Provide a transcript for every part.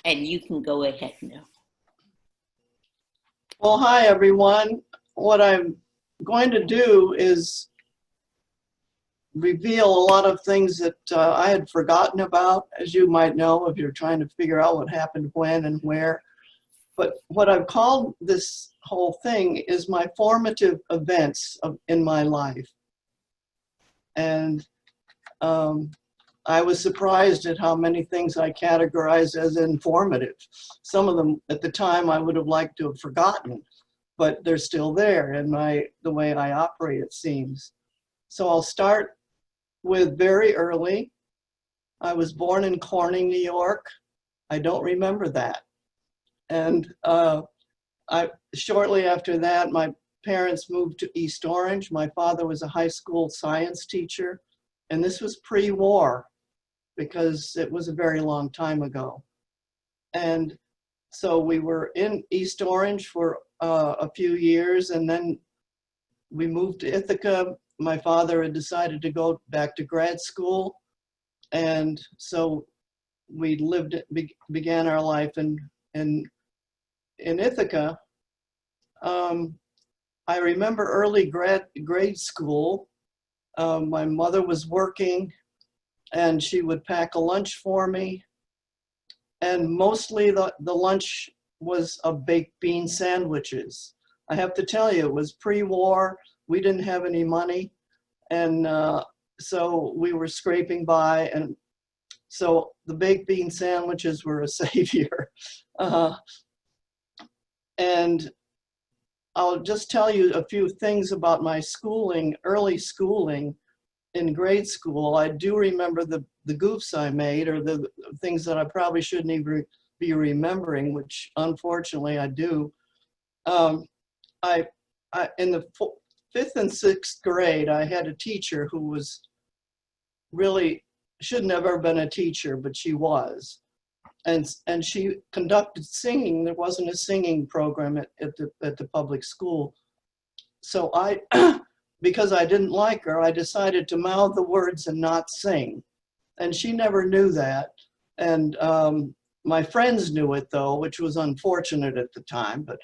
And you can go ahead now. Well, hi, everyone. What I'm going to do is reveal a lot of things that I had forgotten about, as you might know, if you're trying to figure out what happened when and where. But what I've called this whole thing is my formative events in my life. And I was surprised at how many things I categorized as informative. Some of them at the time I would have liked to have forgotten, but they're still there in the way I operate, it seems. So I'll start with very early. I was born in Corning, New York. I don't remember that. And shortly after that, my parents moved to East Orange. My father was a high school science teacher, and this was pre-war, because it was a very long time ago. And so we were in East Orange for a few years, and then we moved to Ithaca. My father had decided to go back to grad school, and so we began our life in Ithaca. I remember early grade school. My mother was working, and she would pack a lunch for me. And mostly the lunch was of baked bean sandwiches. I have to tell you, it was pre-war. We didn't have any money. And so we were scraping by. And so the baked bean sandwiches were a savior. And I'll just tell you a few things about my schooling, early schooling. In grade school, I do remember the goofs I made, or the things that I probably shouldn't even be remembering, which unfortunately I do. In the fifth and sixth grade, I had a teacher who was really, should never have been a teacher, but she was. And she conducted singing. There wasn't a singing program at the public school. So because I didn't like her, I decided to mouth the words and not sing. And she never knew that. And my friends knew it, though, which was unfortunate at the time. But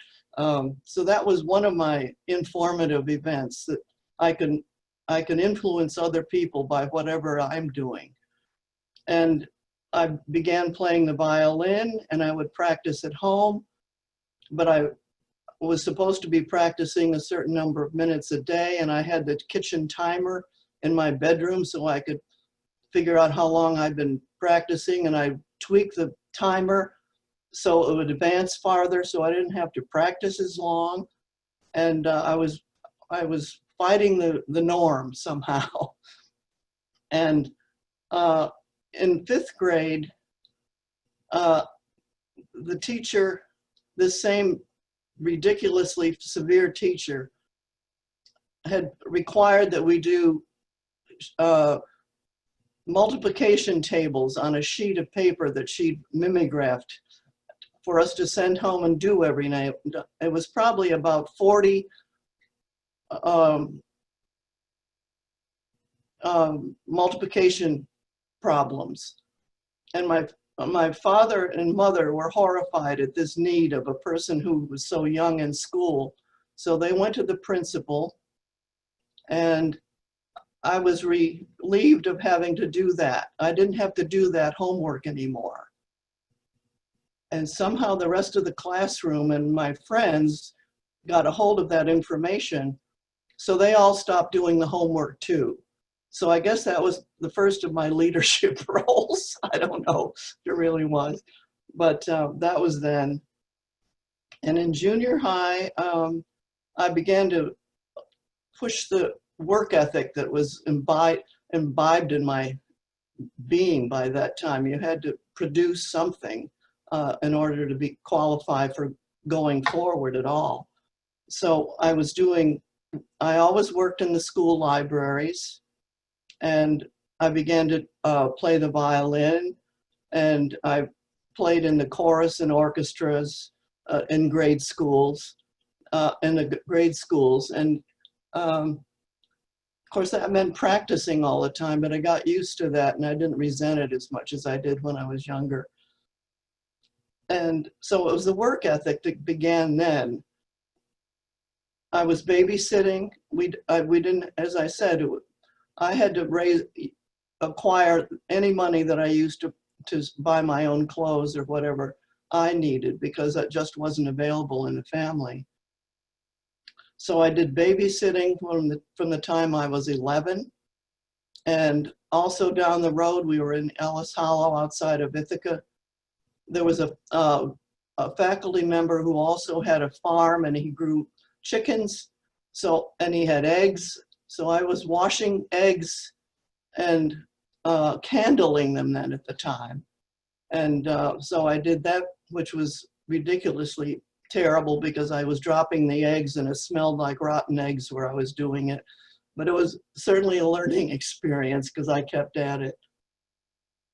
so that was one of my informative events, that I can influence other people by whatever I'm doing. And I began playing the violin, and I would practice at home, but I was supposed to be practicing a certain number of minutes a day, and I had the kitchen timer in my bedroom so I could figure out how long I'd been practicing, and I tweaked the timer so it would advance farther so I didn't have to practice as long. And I was fighting the norm somehow. And in fifth grade, the teacher, this same ridiculously severe teacher, had required that we do multiplication tables on a sheet of paper that she'd mimeographed for us to send home and do every night. It was probably about 40 multiplication problems. And my father and mother were horrified at this need of a person who was so young in school. So they went to the principal, and I was relieved of having to do that. I didn't have to do that homework anymore. And somehow the rest of the classroom and my friends got a hold of that information, so they all stopped doing the homework too. So I guess that was the first of my leadership roles. I don't know if it really was, but that was then. And in junior high, I began to push the work ethic that was imbibed in my being by that time. You had to produce something in order to be qualified for going forward at all. So I always worked in the school libraries, and I began to play the violin, and I played in the chorus and orchestras in grade schools, And of course that meant practicing all the time, but I got used to that and I didn't resent it as much as I did when I was younger. And so it was the work ethic that began then. I was babysitting. We didn't, as I said, I had to acquire any money that I used to buy my own clothes or whatever I needed, because that just wasn't available in the family. So I did babysitting from the time I was 11. And also down the road, we were in Ellis Hollow outside of Ithaca. There was a faculty member who also had a farm, and he grew chickens. So, and he had eggs. So I was washing eggs and candling them then at the time. And so I did that, which was ridiculously terrible because I was dropping the eggs and it smelled like rotten eggs where I was doing it. But it was certainly a learning experience because I kept at it.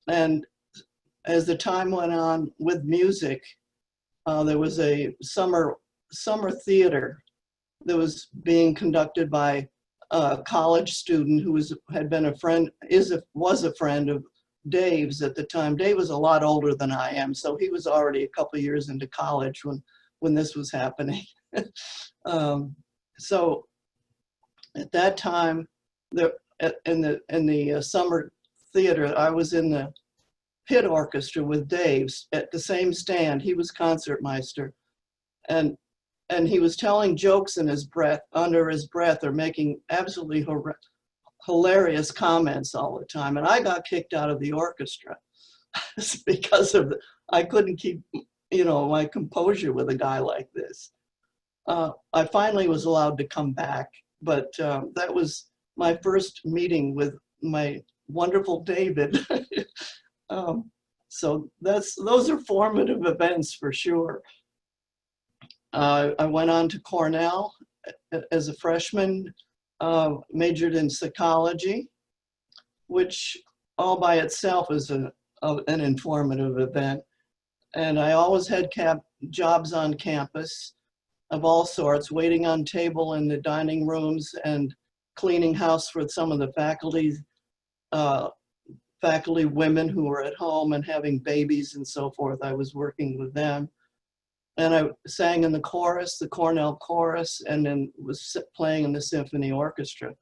And as the time went on with music, there was a summer theater that was being conducted by a college student who had been a friend, was a friend of Dave's at the time. Dave was a lot older than I am, so he was already a couple of years into college when this was happening. So at that time, in the summer theater, I was in the pit orchestra with Dave's at the same stand. He was concertmeister, and he was telling jokes under his breath, or making absolutely hilarious comments all the time. And I got kicked out of the orchestra because I couldn't keep, my composure with a guy like this. I finally was allowed to come back, but that was my first meeting with my wonderful David. So those are formative events for sure. I went on to Cornell as a freshman, majored in psychology, which all by itself is an informative event. And I always had jobs on campus of all sorts, waiting on table in the dining rooms and cleaning house for some of the faculty women who were at home and having babies and so forth. I was working with them. And I sang in the chorus, the Cornell chorus, and then was playing in the symphony orchestra.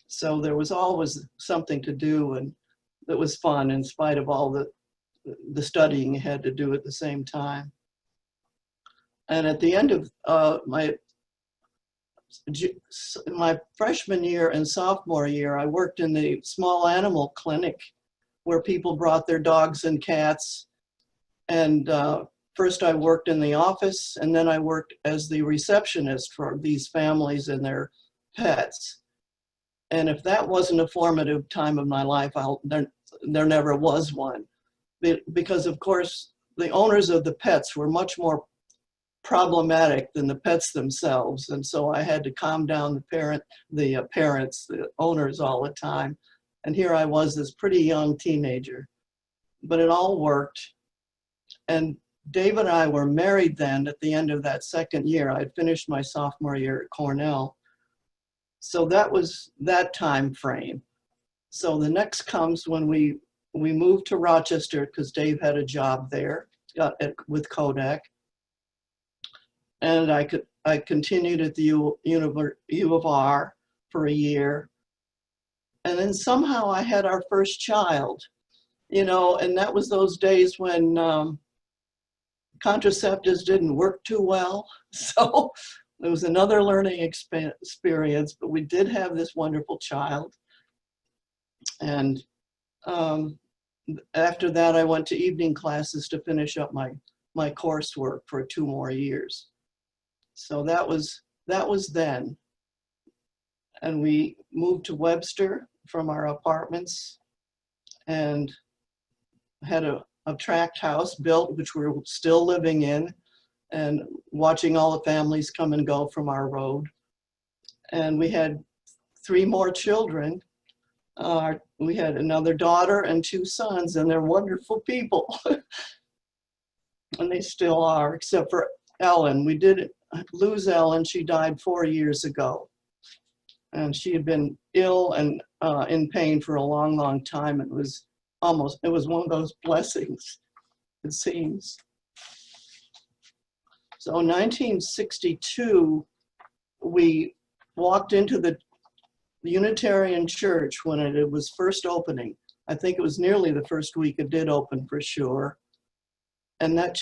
So there was always something to do, and that was fun in spite of all the studying you had to do at the same time. And at the end of my freshman year and sophomore year, I worked in the small animal clinic where people brought their dogs and cats. And first I worked in the office, and then I worked as the receptionist for these families and their pets. And if that wasn't a formative time of my life, there never was one. Because of course, the owners of the pets were much more problematic than the pets themselves. And so I had to calm down the parents, the owners all the time. And here I was, this pretty young teenager, but it all worked. And Dave and I were married then at the end of that second year. I'd finished my sophomore year at Cornell. So that was that time frame. So the next comes when we moved to Rochester because Dave had a job there with Kodak. And I continued at the U of R for a year. And then somehow I had our first child, and that was those days when contraceptives didn't work too well. So it was another learning experience, but we did have this wonderful child. And after that, I went to evening classes to finish up my coursework for 2 more years. So that was then. And we moved to Webster from our apartments and had a tract house built, which we're still living in, and watching all the families come and go from our road. And we had 3 more children. We had another daughter and 2 sons, and they're wonderful people. And they still are, except for Ellen. We did lose Ellen. She died 4 years ago. And she had been ill and in pain for a long, long time. It was one of those blessings, it seems. So in 1962, we walked into the Unitarian Church when it was first opening. I think it was nearly the first week it did open for sure. And that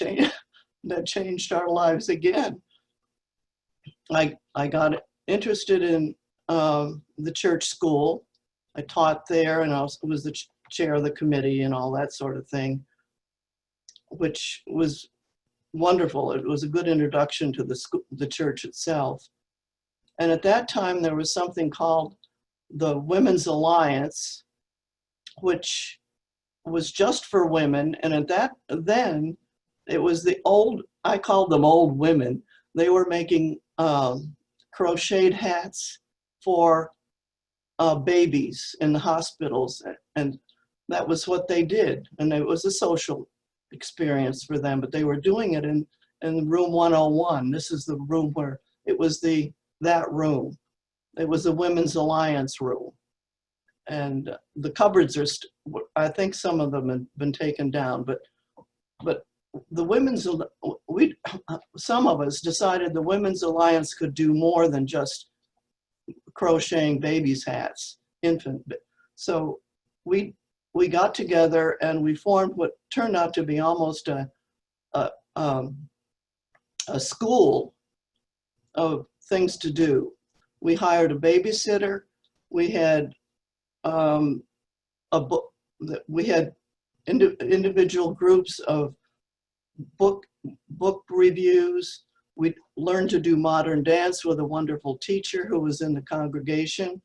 changed our lives again. I got interested in the church school. I taught there, and I was the chair of the committee and all that sort of thing, which was wonderful. It was a good introduction to the church itself. And at that time, there was something called the Women's Alliance, which was just for women. And then it was I called them old women. They were making crocheted hats for babies in the hospitals. And that was what they did. And it was a social experience for them, but they were doing it in room 101. This is the room where it was that room. It was the Women's Alliance room. And the cupboards are, I think some of them have been taken down, but the some of us decided the Women's Alliance could do more than just crocheting babies' hats, infant. So we got together and we formed what turned out to be almost a school of things to do. We hired a babysitter. We had we had individual groups of book reviews. We learned to do modern dance with a wonderful teacher who was in the congregation.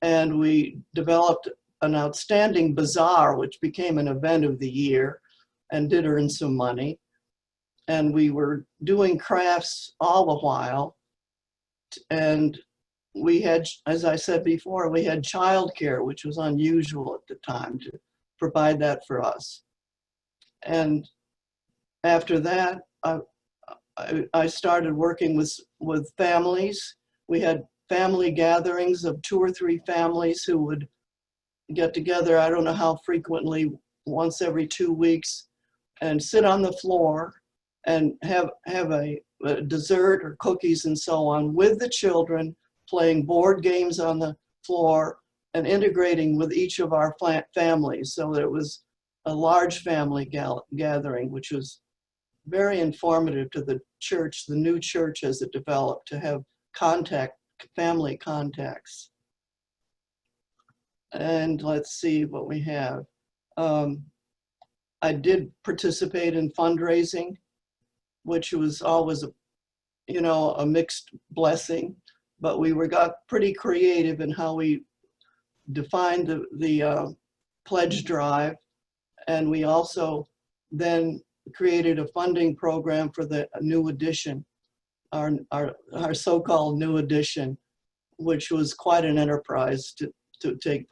And we developed an outstanding bazaar, which became an event of the year and did earn some money. And we were doing crafts all the while. And we had, as I said before, we had childcare, which was unusual at the time to provide that for us. And after that, I started working with families. We had family gatherings of 2 or 3 families who would get together, I don't know how frequently, once every 2 weeks, and sit on the floor and have a dessert or cookies and so on with the children, playing board games on the floor and integrating with each of our families. So there was a large family gathering, which was very informative to the church, the new church as it developed, to have family contacts. And let's see what we have. I did participate in fundraising, which was always a mixed blessing, but we got pretty creative in how we defined the pledge drive. And we also then created a funding program for the new edition, our so-called new edition, which was quite an enterprise to take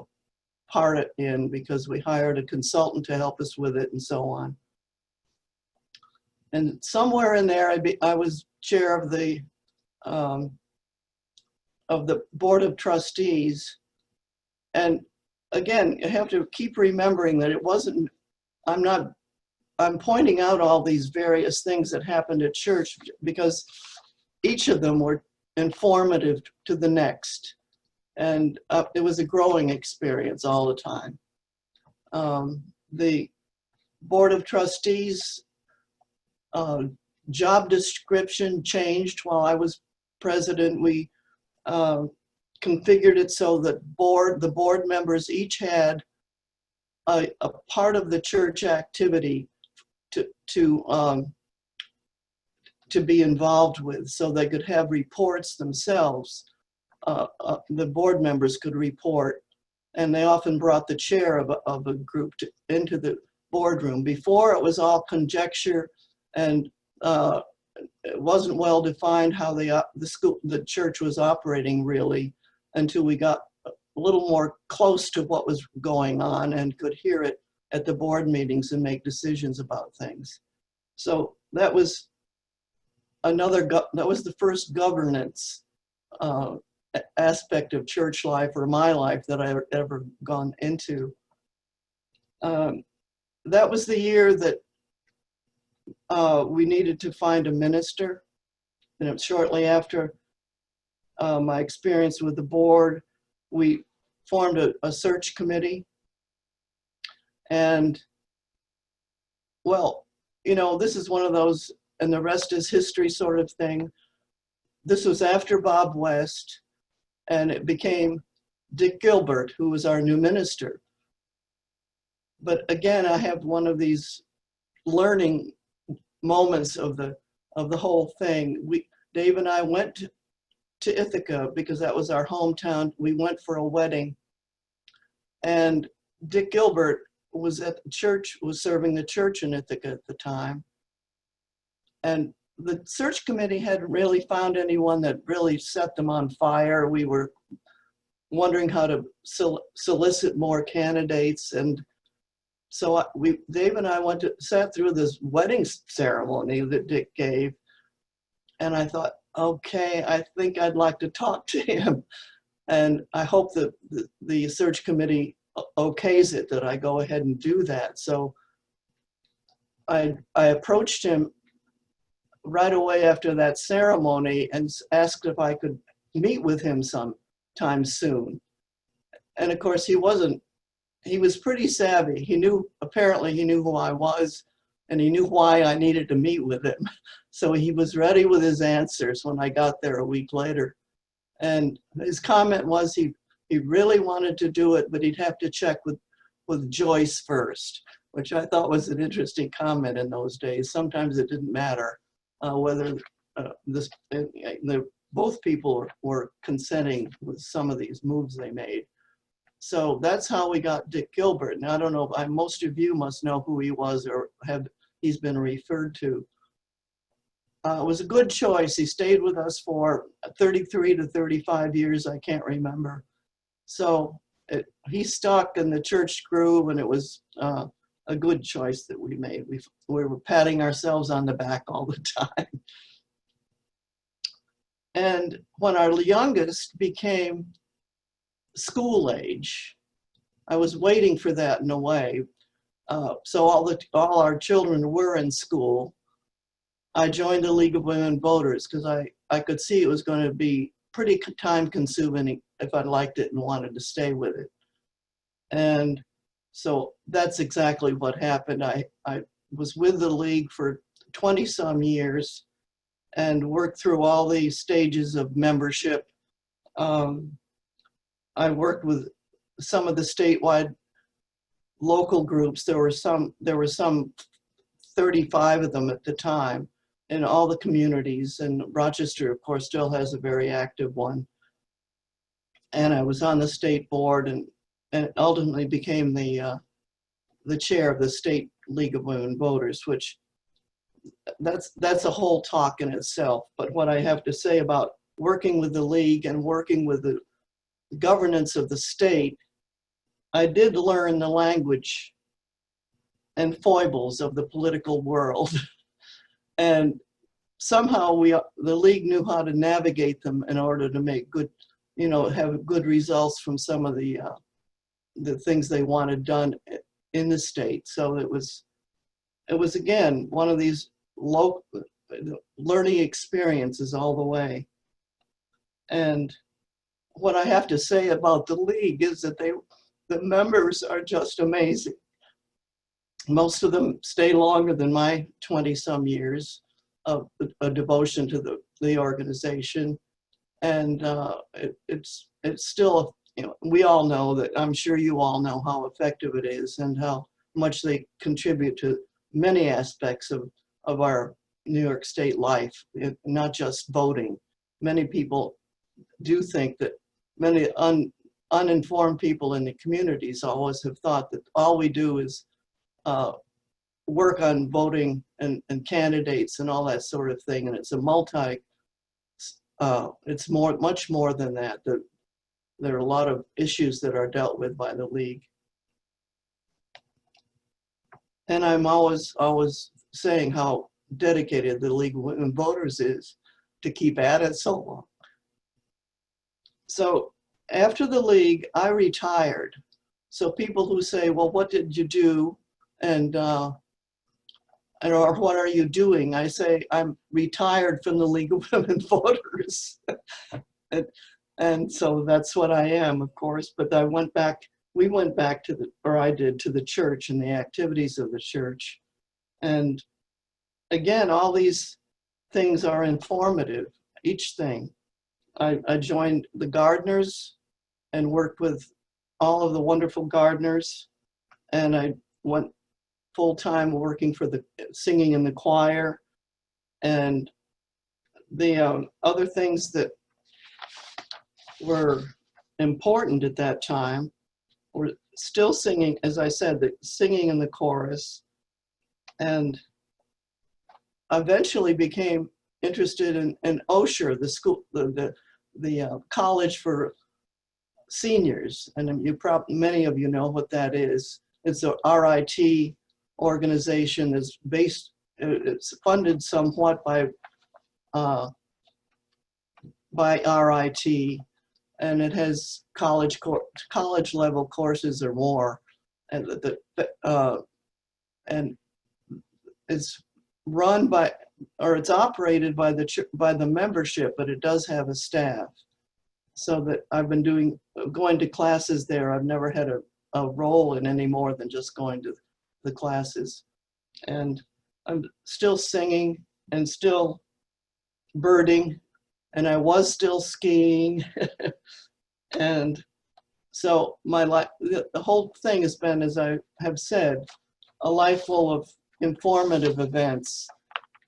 part in, because we hired a consultant to help us with it and so on. And somewhere in there, I was chair of the board of trustees. And again, you have to keep remembering that it wasn't, I'm pointing out all these various things that happened at church because each of them were informative to the next. And it was a growing experience all the time. The board of trustees job description changed while I was president. We configured it so that the board members each had a part of the church activity to be involved with, so they could have reports themselves. The board members could report, and they often brought the chair of a group into the boardroom. Before, it was all conjecture, and it wasn't well defined how the church was operating really, until we got a little more close to what was going on and could hear it at the board meetings and make decisions about things. So that was the first governance aspect of church life, or my life, that I ever gone into. That was the year that we needed to find a minister. And it was shortly after my experience with the board, we formed a search committee. And well, you know, this is one of those, and the rest is history sort of thing. This was after Bob West, and it became Dick Gilbert, who was our new minister. But again, I have one of these learning moments of the whole thing. Dave and I went to Ithaca because that was our hometown. We went for a wedding, and Dick Gilbert was at the church, was serving the church in Ithaca at the time. And the search committee hadn't really found anyone that really set them on fire. We were wondering how to solicit more candidates. And so Dave and I sat through this wedding ceremony that Dick gave. And I thought, okay, I think I'd like to talk to him. And I hope that the search committee okays it, that I go ahead and do that. So I approached him right away after that ceremony and asked if I could meet with him sometime soon. And of course, he was pretty savvy. Apparently he knew who I was, and he knew why I needed to meet with him. So he was ready with his answers when I got there a week later. And his comment was he really wanted to do it, but he'd have to check with Joyce first, which I thought was an interesting comment in those days. Sometimes it didn't matter whether both people were consenting with some of these moves they made. So that's how we got Dick Gilbert. Now, I don't know, most of you must know who he was or he's been referred to. It was a good choice. He stayed with us for 33 to 35 years, I can't remember. So he stuck and the church grew, and it was a good choice that we made. We were patting ourselves on the back all the time. And when our youngest became school age, I was waiting for that in a way. So all our children were in school. I joined the League of Women Voters because I could see it was going to be pretty time consuming if I liked it and wanted to stay with it. And so that's exactly what happened. I was with the League for 20 some years and worked through all the stages of membership. I worked with some of the statewide local groups. There were some 35 of them at the time in all the communities, and Rochester, of course, still has a very active one. And I was on the state board and ultimately became the chair of the State League of Women Voters, which that's a whole talk in itself. But what I have to say about working with the League and working with the governance of the state, I did learn the language and foibles of the political world. And somehow the League knew how to navigate them in order to make good, have good results from some of the things they wanted done in the state. So it was again, one of these learning experiences all the way. And what I have to say about the League is that the members are just amazing. Most of them stay longer than my 20 some years of a devotion to the organization. And it's still, we all know that, I'm sure you all know how effective it is and how much they contribute to many aspects of our New York State life, not just voting. Many people do think that many uninformed people in the communities always have thought that all we do is work on voting and candidates and all that sort of thing. And it's it's much more than that. There are a lot of issues that are dealt with by the League. And I'm always saying how dedicated the League of Women Voters is to keep at it so long. So after the League, I retired. So people who say, well, what did you do? And or what are you doing? I say, I'm retired from the League of Women Voters. And so that's what I am, of course, but we went back to I did, to the church and the activities of the church. And again, all these things are informative, each thing. I joined the gardeners and worked with all of the wonderful gardeners. And I went full-time working for singing in the choir. And the other things that were important at that time were still singing, as I said, singing in the chorus, and eventually became interested in Osher, the school, the college for seniors. And many of you know what that is. It's a RIT organization that's it's funded somewhat by RIT, and it has college level courses or more, and and it's run by, or it's operated by the membership, but it does have a staff. So that I've been going to classes there. I've never had a role in any more than just going to the classes. And I'm still singing and still birding, and I was still skiing. And so my life, the whole thing has been, as I have said, a life full of informative events.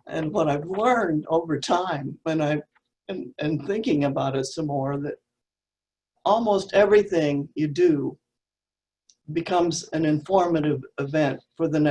And what I've learned over time, when and thinking about it some more, that almost everything you do becomes an informative event for the next